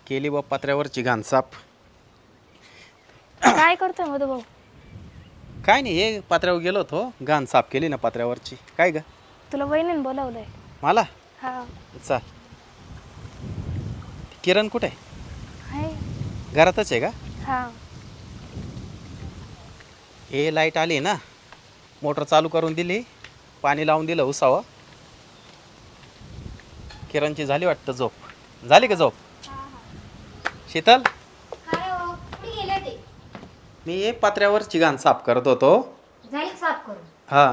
केली बा पत्र्यावरची घाण साफ. काय करतोय मधू भाऊ? काय नाही, हे पत्र्यावर गेलो होतो, घाण साफ केली ना पत्र्यावरची. काय ग? तुला वहिनीने बोलावलंय. मला हा. चाल. किरण कुठे आहे? हाय. घरातच आहे का? हा. हे लाईट आली ना, मोटर चालू करून दिली, पाणी लावून दिलं उसावं. किरणची झाली वाटतं झोप. झाली का झोप? शीतल, मी हे पत्र्यावरची घाण साफ करत होतो. झाली साफ करून? हा.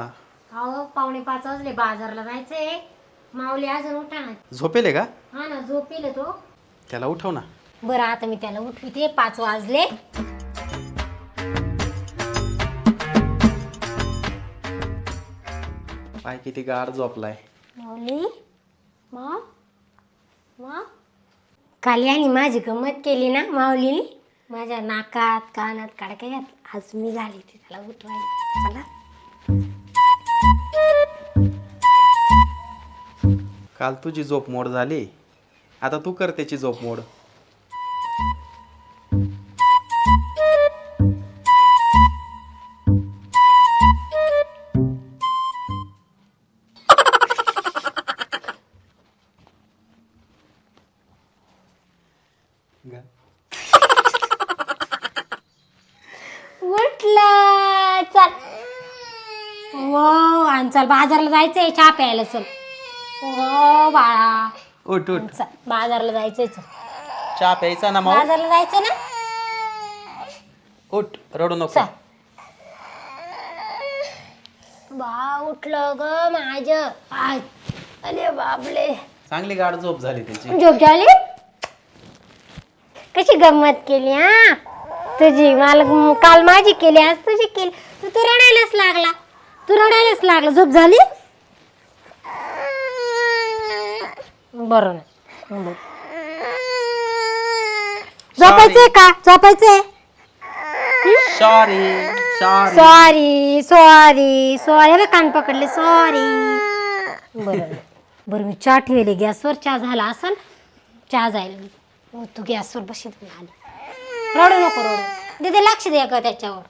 अहो 4:45 वाजले, बाजारला जायचंय. माऊली अजून उठा ना. झोपेले का? हा ना, झोपेल तो. त्याला उठव ना. बरं आता मी त्याला उठविते. 5 वाजले. पाय किती गाढ झोपलाय. माऊली, मा मा काल याने माझी गंमत केली ना माऊलीने. माझ्या नाकात कानात काडके घातले. आज मी झाली ती त्याला उठवायला. चला. काल तुझी झोप मोड झाली, आता तू कर त्याची झोप मोड. उठला. चल हो, आणि चल बाजारला जायचंय. चहा प्यायला चल. हो बाळा, उठ उठ, चल बाजारला जायचंय. चल चहा प्यायचा ना माऊ. बाजारला जायचं ना. उठ, रडू नको. चल. बा उठलं ग माझ. अरे बाबले, चांगली गाढ झोप झाली त्याची. झोप झाली. कशी गंमत केली हा तुझी. मला काल माझी केली, आज तुझी केली. तू रडायलाच लागला. तू रडायलाच लागला. झोप झाली. बरं नाही. झोपायचंय का? झोपायचंय. Sorry sorry. Sorry sorry sorry. कान पकडले. सॉरी. बरं बरं, मी चहा ठेवले गॅसवर. चहा झाला असेल. चहा जाईल. तू गॅसवर बशी आली. रडू नको रडू. दीदी लक्ष द्या का त्याच्यावर.